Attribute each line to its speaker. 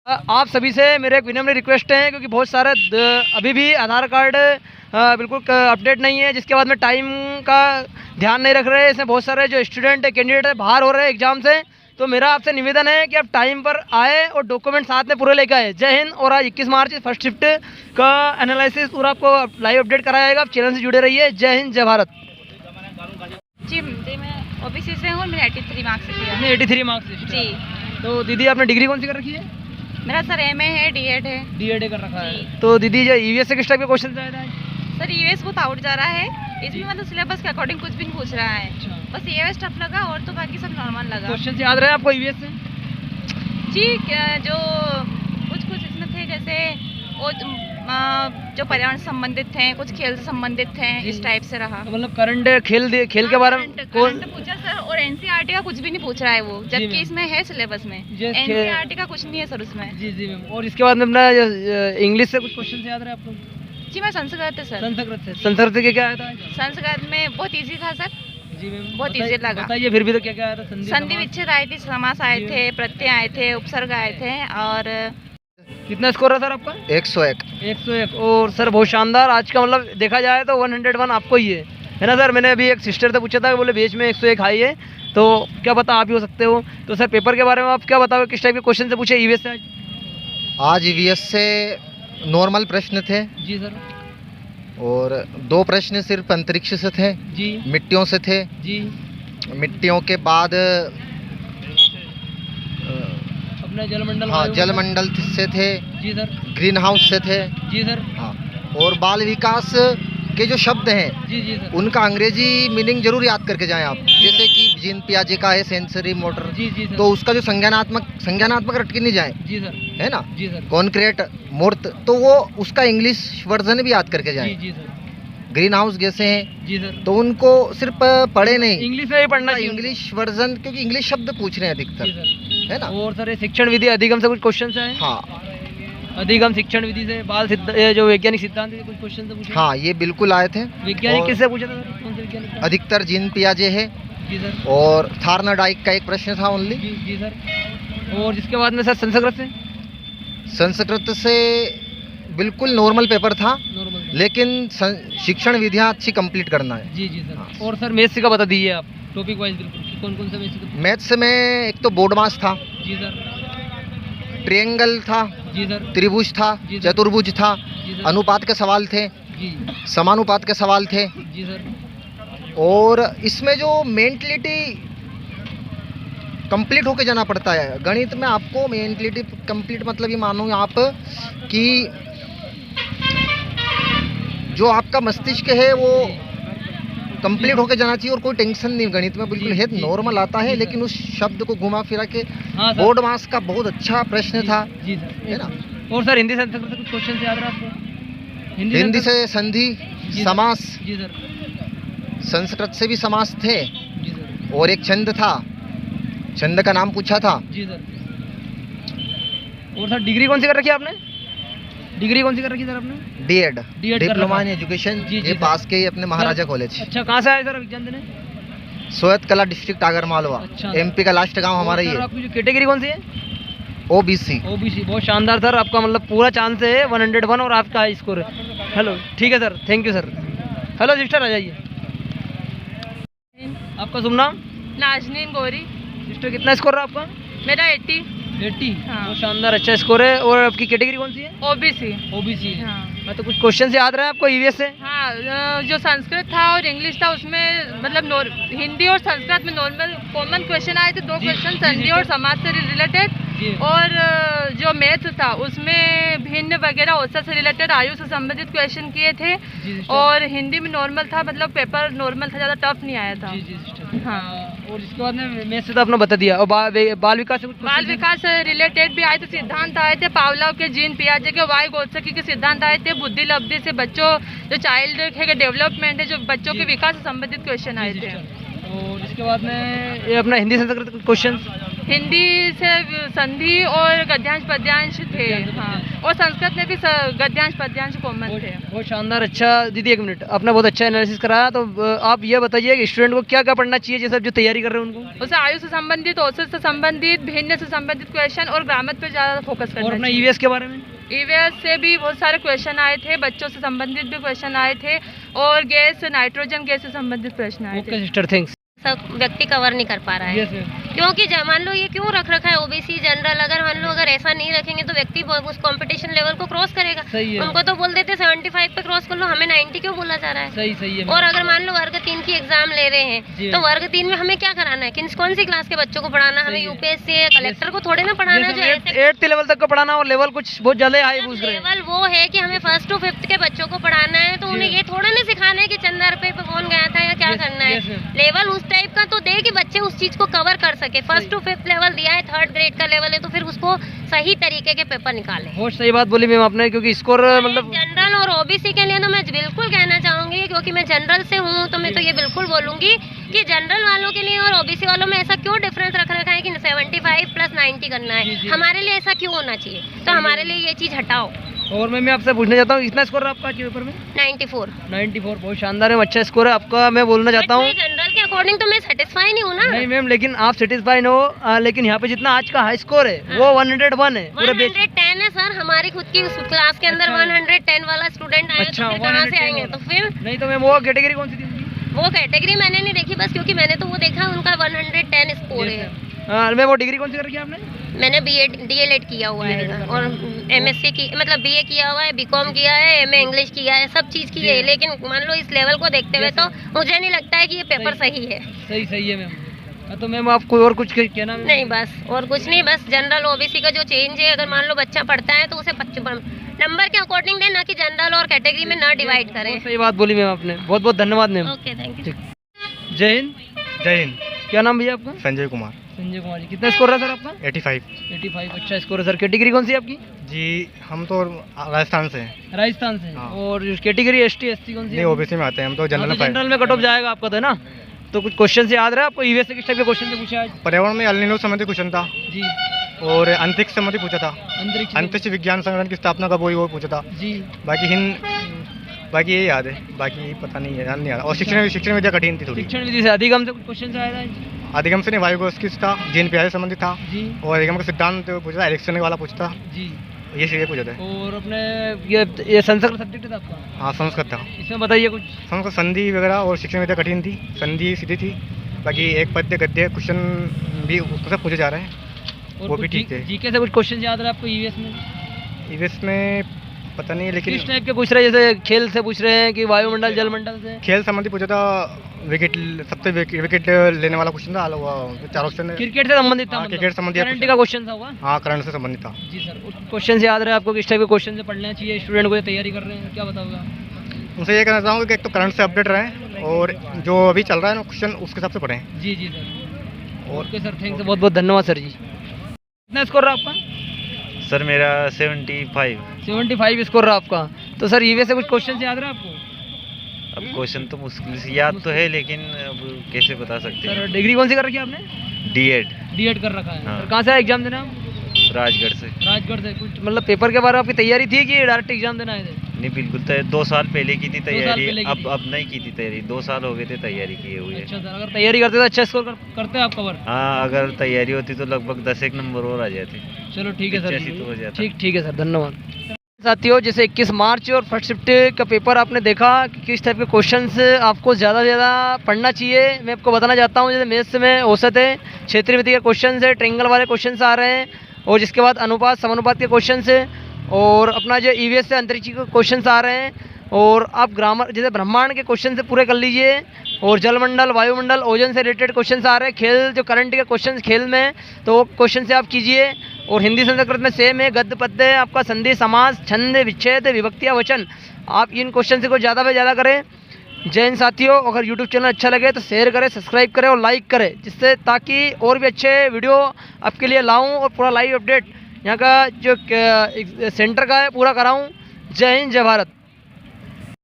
Speaker 1: आप सभी से मेरे एक विनम्र रिक्वेस्ट है, क्योंकि बहुत सारे अभी भी आधार कार्ड बिल्कुल अपडेट नहीं है, जिसके बाद में टाइम का ध्यान नहीं रख रहे हैं। इसमें बहुत सारे जो स्टूडेंट है, कैंडिडेट है, बाहर हो रहे हैं एग्जाम से। तो मेरा आपसे निवेदन है कि आप टाइम पर आए और डॉक्यूमेंट साथ में पूरे लेकर आए। जय हिंद। और आज 21 मार्च फर्स्ट शिफ्ट का एनालिसिस पूरा आपको लाइव अपडेट कराया जाएगा। आप चैनल से जुड़े रहिए। जय हिंद, जय भारत।
Speaker 2: जी मैं ओबीसी से हूँ। मैंने 83 मार्क्स से किया।
Speaker 1: 83 मार्क्स
Speaker 2: जी।
Speaker 1: तो दीदी आपने डिग्री कौन सी कर रखी है?
Speaker 2: मेरा सर एमए है, डीएड है।
Speaker 1: डीएड कर रखा है। तो दीदी जो ईवीएस से किस टाइप के क्वेश्चन आए थे?
Speaker 2: सर ईवीएस बहुत आउट जा रहा है, इसमें मतलब सिलेबस के अकॉर्डिंग कुछ भी नहीं पूछ रहा है।
Speaker 1: अच्छा।
Speaker 2: बस ईवीएस टफ लगा और तो बाकी सब नॉर्मल लगा।
Speaker 1: क्वेश्चन याद रहे आपको ईवीएस से?
Speaker 2: जी जो कुछ इसमें थे, जैसे वो जो पर्यावरण से संबंधित थे, कुछ खेल से संबंधित थे, इस टाइप से रहा।
Speaker 1: तो मतलब करंट खेल के बारे में
Speaker 2: कौन पूछा सर? और एनसीईआरटी का कुछ भी नहीं पूछ रहा है वो, जबकि इसमें है सिलेबस में। एनसीईआरटी का कुछ नहीं है सर उसमें।
Speaker 1: जी जी मैम। और इसके बाद में अपना इंग्लिश से कुछ क्वेश्चन याद रहे आपको?
Speaker 2: जी मैं संस्कृत है सर।
Speaker 1: संस्कृत से क्या आया था?
Speaker 2: संस्कृत में बहुत इजी था सर।
Speaker 1: जी मैम।
Speaker 2: बहुत इजी लगा।
Speaker 1: बताइए फिर भी तो क्या आया था?
Speaker 2: संधि विच्छेद आई थी, समास आए थे, प्रत्यय आए थे, उपसर्ग आए थे। और
Speaker 1: कितना स्कोर है सर आपका?
Speaker 3: 101।
Speaker 1: 101। और सर बहुत शानदार। आज का मतलब देखा जाए तो 101 आपको ही है ना सर? मैंने अभी एक सिस्टर से पूछा था, बोले बीच में 101 आई है, तो क्या पता आप ही हो सकते हो। तो सर पेपर के बारे में आप क्या बताओगे, किस टाइप के क्वेश्चन से पूछे ईवीएस से?
Speaker 3: आज ईवीएस से नॉर्मल प्रश्न थे।
Speaker 1: जी सर।
Speaker 3: और 2 प्रश्न सिर्फ अंतरिक्ष से थे।
Speaker 1: जी।
Speaker 3: मिट्टियों से थे।
Speaker 1: जी।
Speaker 3: मिट्टियों के बाद
Speaker 1: अपने जलमंडल।
Speaker 3: हाँ, जलमंडल से थे।
Speaker 1: जी सर।
Speaker 3: ग्रीन हाउस से थे।
Speaker 1: जी सर।
Speaker 3: हाँ। और बाल विकास के जो शब्द हैं,
Speaker 1: जी जी सर,
Speaker 3: उनका अंग्रेजी मीनिंग जरूर याद करके जाएं आप। जैसे कि जीन पियाजे का है सेंसरी मोटर।
Speaker 1: जी जी सर।
Speaker 3: तो उसका जो संज्ञानात्मक रट के नहीं जाए,
Speaker 1: जी सर,
Speaker 3: है ना?
Speaker 1: जी सर।
Speaker 3: कॉन्क्रीट, मूर्त, तो वो उसका इंग्लिश वर्जन भी याद करके जाएं।
Speaker 1: जी जी सर।
Speaker 3: ग्रीन हाउस जैसे हैं,
Speaker 1: जी सर,
Speaker 3: तो उनको सिर्फ पढ़े नहीं,
Speaker 1: इंग्लिश में ही पढ़ना चाहिए।
Speaker 3: इंग्लिश वर्जन, क्योंकि इंग्लिश शब्द पूछ रहे हैं
Speaker 1: जी
Speaker 3: अधिकतर,
Speaker 1: सर।
Speaker 3: है ना?
Speaker 1: और सर ये शिक्षण विधि अधिगम से कुछ क्वेश्चन आए?
Speaker 3: हाँ।
Speaker 1: अधिगम शिक्षण विधि से बाल ये जो वैज्ञानिक सिद्धांत से कुछ क्वेश्चन से पूछे?
Speaker 3: हाँ, ये बिल्कुल आए थे।
Speaker 1: वैज्ञानिक
Speaker 3: और
Speaker 1: किससे पूछा था सर? कौन से वैज्ञानिक?
Speaker 3: अधिकतर जीन पियाजे है।
Speaker 1: जी सर।
Speaker 3: और थार्नडाइक का एक प्रश्न था ओनली।
Speaker 1: जी जी सर। और जिसके बाद में सर संस्कृत से?
Speaker 3: संस्कृत से बिल्कुल नॉर्मल पेपर था,
Speaker 1: नॉर्मल।
Speaker 3: लेकिन शिक्षण विधियाँ अच्छी कंप्लीट करना है।
Speaker 1: जी जी सर।
Speaker 3: हाँ।
Speaker 1: और सर मैथ्स का बता दीजिए आप, टॉपिक वाइज बिल्कुल, कौन कौन सा मैथ्स?
Speaker 3: मैथ्स में एक तो बोर्ड मास था।
Speaker 1: जी सर।
Speaker 3: ट्रायंगल था।
Speaker 1: जी सर।
Speaker 3: त्रिभुज था।
Speaker 1: जी सर।
Speaker 3: चतुर्भुज था।
Speaker 1: जी सर।
Speaker 3: अनुपात के सवाल थे।
Speaker 1: जी
Speaker 3: समानुपात के सवाल थे।
Speaker 1: जी सर।
Speaker 3: और इसमें जो मेंटलिटी कंप्लीट होके जाना पड़ता है गणित में, आपको मेंटलिटी कंप्लीट मतलब ये मानो आप कि जो आपका मस्तिष्क है वो कंप्लीट होके जाना चाहिए, और कोई टेंशन नहीं गणित में, बिल्कुल है नॉर्मल आता है, लेकिन उस शब्द को घुमा फिरा के।
Speaker 1: हाँ सर।
Speaker 3: बोर्ड मास का बहुत अच्छा प्रश्न था,
Speaker 1: जी सर,
Speaker 3: है ना?
Speaker 1: और सर हिंदी संस्कृत से कुछ क्वेश्चन याद रहा आपको?
Speaker 3: हिंदी से संधि,
Speaker 1: जी
Speaker 3: समास।
Speaker 1: जी सर।
Speaker 3: संस्कृत से भी समास थे।
Speaker 1: जी सर।
Speaker 3: और एक छंद था, छंद का नाम पूछा था।
Speaker 1: जी सर। और सर डिग्री कौन सी कर रखी है आपने? डिग्री कौन सी कर रखी है सर आपने?
Speaker 3: डीएड,
Speaker 1: डीएड कर
Speaker 3: डिप्लोमा
Speaker 1: रखा
Speaker 3: इन
Speaker 1: है।
Speaker 3: एजुकेशन।
Speaker 1: जी, जी,
Speaker 3: ये
Speaker 1: सर।
Speaker 3: पास के ही अपने महाराजा कॉलेज।
Speaker 1: अच्छा, कहाँ से आए सर एग्जाम देने?
Speaker 3: सोयत कला डिस्ट्रिक्ट आगर मालवा।
Speaker 1: अच्छा।
Speaker 3: एमपी का लास्ट गांव हमारा ही
Speaker 1: सर
Speaker 3: है।
Speaker 1: आपकी जो कैटेगरी कौन सी है?
Speaker 3: ओबीसी।
Speaker 1: ओबीसी। बहुत शानदार सर, आपका मतलब पूरा चांस है 101 और आपका हाई स्कोर है। हेलो, ठीक है sir, thank you sir. Hello sister, आ जाइए। आपका शुभ नाम?
Speaker 2: नाजनीन गौरी।
Speaker 1: सिस्टर कितना स्कोर रहा आपका?
Speaker 2: मेरा 80।
Speaker 1: 80।
Speaker 2: हाँ।
Speaker 1: बहुत शानदार, अच्छा स्कोर है। और आपकी कैटेगरी कौन सी है?
Speaker 2: ओबीसी।
Speaker 1: ओबीसी।
Speaker 2: हाँ।
Speaker 1: तो कुछ क्वेश्चन याद रहे आपको ईवीएस से?
Speaker 2: हाँ, जो संस्कृत था और इंग्लिश था उसमें मतलब हिंदी और संस्कृत में नॉर्मल कॉमन क्वेश्चन आए थे। 2
Speaker 1: जी,
Speaker 2: क्वेश्चन
Speaker 1: जी,
Speaker 2: संधि
Speaker 1: जी,
Speaker 2: और समाज से रिलेटेड।
Speaker 1: जी।
Speaker 2: और जो मैथ था उसमें भिन्न वगैरह औसत से रिलेटेड आयु से संबंधित क्वेश्चन किए थे।
Speaker 1: जी, सिस्टर।
Speaker 2: और हिंदी में नॉर्मल था, मतलब पेपर नॉर्मल था, ज़्यादा टफ नहीं आया था।
Speaker 1: जी जी सिस्टर।
Speaker 2: हाँ।
Speaker 1: और इसके बाद में मैथ से तो आपने बता दिया। और बाल विकास से कुछ
Speaker 2: बाल विकास से रिलेटेड भी आए थे, सिद्धांत आए थे पावलोव के, जीन पियाजे के, वाइगोत्स्की के सिद्धांत आए थे, बुद्धि लब्धि से बच्चों जो चाइल्ड के डेवलपमेंट है, जो बच्चों के विकास से संबंधित क्वेश्चन आए थे।
Speaker 1: और इसके बाद में ये अपना हिंदी संस्कृत क्वेश्चन?
Speaker 4: हिंदी से संधि और गद्यांश पद्यांश थे, हाँ, और संस्कृत में भी गद्यांश पद्यांश कॉमन थे।
Speaker 1: बहुत शानदार। अच्छा दीदी, एक मिनट, आपने बहुत अच्छा एनालिसिस कराया। तो आप ये बताइए कि स्टूडेंट को क्या क्या पढ़ना चाहिए, जैसे जो तैयारी कर रहे हैं उनको?
Speaker 4: उसे आयु से संबंधित, औसत से संबंधित, भिन्न से संबंधित क्वेश्चन और ग्रामर पे ज़्यादा फोकस करना
Speaker 1: और अपना
Speaker 4: चाहिए।
Speaker 1: ईवीएस के बारे में?
Speaker 4: ईवीएस से भी बहुत सारे क्वेश्चन आए थे, बच्चों से संबंधित भी क्वेश्चन आए थे, और गैस, नाइट्रोजन गैस से संबंधित प्रश्न आए थे।
Speaker 1: Okay sister, thanks.
Speaker 5: सब व्यक्ति कवर नहीं कर पा रहा है।
Speaker 1: Yes ma'am.
Speaker 5: क्योंकि मान लो ये क्यों रख रखा है ओबीसी जनरल, अगर मान लो अगर ऐसा नहीं रखेंगे तो व्यक्ति उस कंपटीशन लेवल को क्रॉस करेगा।
Speaker 1: सही है।
Speaker 5: उनको तो बोल देते 75 पे क्रॉस कर लो, हमें 90 क्यों बोला जा रहा है?
Speaker 1: सही है।
Speaker 5: और अगर मान लो वर्ग 3 की एग्जाम ले रहे
Speaker 1: जी
Speaker 5: हैं तो वर्ग 3 में हमें क्या कराना है, कौन सी क्लास के बच्चों को पढ़ाना? हमें यूपीएससी कलेक्टर को थोड़े ना पढ़ाना है जो ऐसे
Speaker 1: 8th लेवल तक का पढ़ाना, और लेवल कुछ बहुत ज्यादा हाई पूछ रहे हैं।
Speaker 5: लेवल वो है कि हमें 1st to 5th के बच्चों को पढ़ाना है, तो उन्हें ये थोड़ा ना सिखाना है कि चंदा रुपए पे कौन गया था या क्या करना है। लेवल उस टाइप का तो दे कि बच्चे उस चीज को कवर कर सके। 1st to 5th लेवल दिया है, 3rd ग्रेड का लेवल है, तो फिर उसको सही तरीके के पेपर निकाले।
Speaker 1: बहुत सही बात बोली मैम आपने, क्योंकि स्कोर मतलब
Speaker 5: जनरल और ओबीसी के लिए तो मैं बिल्कुल कहना चाहूंगी, क्योंकि मैं जनरल से हूँ, तो मैं तो ये बिल्कुल बोलूंगी कि जनरल वालों के लिए और ओबीसी वालों में ऐसा क्यों डिफरेंस रख रखा है कि 75 + 90 करना है? हमारे लिए ऐसा क्यों होना चाहिए? तो हमारे लिए ये चीज हटाओ।
Speaker 1: और मैं आपसे पूछना चाहता हूँ, इतना स्कोर आपका पेपर में?
Speaker 5: 94।
Speaker 1: बहुत शानदार है, अच्छा स्कोर है आपका। मैं बोलना चाहता हूँ
Speaker 5: जनरल के अकॉर्डिंग तो मैं सेटिस्फाई नहीं हूँ ना।
Speaker 1: नहीं मैम, लेकिन आप सेटिस्फाई हो, लेकिन यहाँ पे जितना आज का हाई स्कोर है वो 101 है पूरे
Speaker 5: 110 है सर, हमारी खुद की उस क्लास के अंदर 110 वाला स्टूडेंट आया,
Speaker 1: अच्छा,
Speaker 5: तो फिर कहाँ से आएंगे? तो फिर
Speaker 1: नहीं तो मैम वो कैटेगरी कौन सी थी?
Speaker 5: वो कैटेगरी मैंने नहीं देखी बस, क्योंकि मैंने तो वो देखा उनका 110 स्कोर है।
Speaker 1: मैं वो डिग्री कौन सी कर रखी है आपने?
Speaker 5: मैंने DLED किया हुआ है, और MSc की मतलब BA किया हुआ है, BCom किया है, MA इंग्लिश किया है, सब चीज़ की है। लेकिन मान लो इस लेवल को देखते हुए तो मुझे नहीं लगता है कि ये पेपर सही है।
Speaker 1: सही है मैम। तो मैम आपको और कुछ कहना?
Speaker 5: नहीं बस और कुछ नहीं, बस जनरल OBC का जो चेंज है, अगर मान लो बच्चा पढ़ता है तो उसे नंबर के अकॉर्डिंग दें, ना कि जनरल और कैटेगरी में ना डिवाइड करें।
Speaker 1: सही बात बोली मैम आपने, बहुत बहुत धन्यवाद मैम।
Speaker 5: Okay, thank you.
Speaker 1: जय हिंद।
Speaker 6: जय हिंद।
Speaker 1: क्या नाम भैया आपका?
Speaker 6: संजय कुमार।
Speaker 1: संजय कुमार जी, कितना स्कोर है सर आपका?
Speaker 6: 85।
Speaker 1: अच्छा स्कोर है सर। कैटेगरी कौन सी है आपकी?
Speaker 6: जी हम तो राजस्थान से हैं।
Speaker 1: राजस्थान से।
Speaker 6: हाँ।
Speaker 1: और कैटेगरी ST SC कौन सी
Speaker 6: नहीं
Speaker 1: है?
Speaker 6: ओबीसी में आते हैं हम तो, जनरल में।
Speaker 1: जनरल में कट ऑफ जाएगा आपका, तो है ना? तो कुछ क्वेश्चन से याद रहा आपको? ईवीएस से किस टाइप के क्वेश्चन से पूछा आज?
Speaker 6: पर्यावरण में अल नीनो संबंधी क्वेश्चन था
Speaker 1: जी।
Speaker 6: और अंतरिक्ष संबंधी पूछा था,
Speaker 1: अंतरिक्ष
Speaker 6: अंतरिक्ष विज्ञान संगठन की स्थापना कब हुई वो पूछा था।
Speaker 1: जी।
Speaker 6: बाकी ये याद है, बाकी पता नहीं है, याद नहीं आ रहा। और शिक्षण विद्या कठिन थी थोड़ी।
Speaker 1: शिक्षण विधि से अधिगम से कुछ क्वेश्चन आया था?
Speaker 6: अधिगम से नहीं, वायुगोष्ठिक था, जीन प्यारे संबंधित था,
Speaker 1: जी।
Speaker 6: और अधिगम का सिद्धांत पूछा था, इलेक्शन वाला पूछा था,
Speaker 1: जी।
Speaker 6: ये पूछा था।
Speaker 1: और अपने ये संस्कृत सब्जेक्ट था आपका?
Speaker 6: हाँ संस्कृत था।
Speaker 1: इसमें बताइए कुछ।
Speaker 6: संस्कृत संधि वगैरह और शिक्षण विद्या कठिन थी, संधि सीधी थी। बाकी एक पद्य गद्य क्वेश्चन भी उससे पूछे जा रहे हैं, वो भी ठीक थे।
Speaker 1: जीके से कुछ क्वेश्चन याद रहा आपको ईवीएस में?
Speaker 6: ईवीएस में पता नहीं है, लेकिन
Speaker 1: किस टाइप के पूछ रहे हैं? जैसे खेल से पूछ रहे हैं कि वायुमंडल जलमंडल से?
Speaker 6: खेल संबंधी पूछा था, सबसे विकेट लेने वाला क्वेश्चन था, चारों ऑप्शन।
Speaker 1: क्रिकेट से संबंधित था?
Speaker 6: हाँ, क्रिकेट संबंधी
Speaker 1: करंट का क्वेश्चन था होगा?
Speaker 6: हाँ करंट से संबंधित था।
Speaker 1: जी सर। क्वेश्चन से याद रहे आपको किस टाइप के क्वेश्चन से पढ़ना चाहिए स्टूडेंट को, तैयारी कर रहे हैं, क्या बताओगे?
Speaker 6: उनसे ये कहना चाहूँगा कि एक तो करंट से अपडेट रहें, और जो अभी चल रहा है ना क्वेश्चन उसके हिसाब से पढ़ें।
Speaker 1: जी sir. Okay sir, thank you, बहुत बहुत धन्यवाद सर जी। कितना स्कोर रहा आपका?
Speaker 7: सर मेरा 75
Speaker 1: स्कोर रहा आपका। तो सर ईवीएस से कुछ क्वेश्चन याद रहा आपको?
Speaker 7: अब क्वेश्चन तो मुश्किल से याद तो है, लेकिन अब कैसे बता सकते हैं।
Speaker 1: सर डिग्री कौन सी कर रखी है आपने?
Speaker 7: D.Ed
Speaker 1: कर रखा है।
Speaker 7: हाँ।
Speaker 1: सर कहाँ से एग्जाम देना आप?
Speaker 7: राजगढ़ से।
Speaker 1: कुछ मतलब पेपर के बारे में आपकी तैयारी थी कि डायरेक्ट एग्जाम देना आए थे?
Speaker 7: नहीं बिल्कुल, 2 साल पहले की थी तैयारी,
Speaker 1: पहले की थी।
Speaker 7: अब नहीं की थी तैयारी, 2 साल हो गए थे तैयारी किए हुए।
Speaker 1: अच्छा सर, अगर तैयारी करते तो अच्छा स्कोर करते आप कवर?
Speaker 7: हाँ, अगर तैयारी होती तो लगभग 10 नंबर और आ जाते।
Speaker 1: चलो ठीक है सर।
Speaker 7: 85 तो हो जाता।
Speaker 1: ठीक है सर, धन्यवाद। साथियों, जैसे 21 मार्च और फर्स्ट शिफ्ट का पेपर आपने देखा कि किस टाइप के क्वेश्चंस आपको ज़्यादा से ज़्यादा पढ़ना चाहिए। मैं आपको बताना चाहता हूँ, जैसे मैथ्स में औसत है, क्षेत्रीय विधि के क्वेश्चन है, ट्रेंगल वाले क्वेश्चन आ रहे हैं, और जिसके बाद अनुपात समानुपात के क्वेश्चन है, और अपना जो ईवीएस से अंतरिक्ष के क्वेश्चन आ रहे हैं, और आप ग्रामर जैसे ब्रह्मांड के क्वेश्चन से पूरे कर लीजिए, और जलमंडल, वायुमंडल, ओजन से रिलेटेड क्वेश्चन आ रहे हैं, खेल जो करंट के क्वेश्चन खेल में, तो वो क्वेश्चन से आप कीजिए। और हिंदी संस्कृत में सेम है, गद्य पद्य, आपका संधि समास, छंद, विच्छेद, विभक्तियाँ, वचन, आप इन क्वेश्चन को ज़्यादा से ज़्यादा करें। जय हिंद साथियों, अगर यूट्यूब चैनल अच्छा लगे तो शेयर करें, सब्सक्राइब करें और लाइक करें, जिससे ताकि और भी अच्छे वीडियो आपके लिए लाऊं और पूरा लाइव अपडेट यहाँ का जो सेंटर का है पूरा कराऊं। जय हिंद, जय भारत।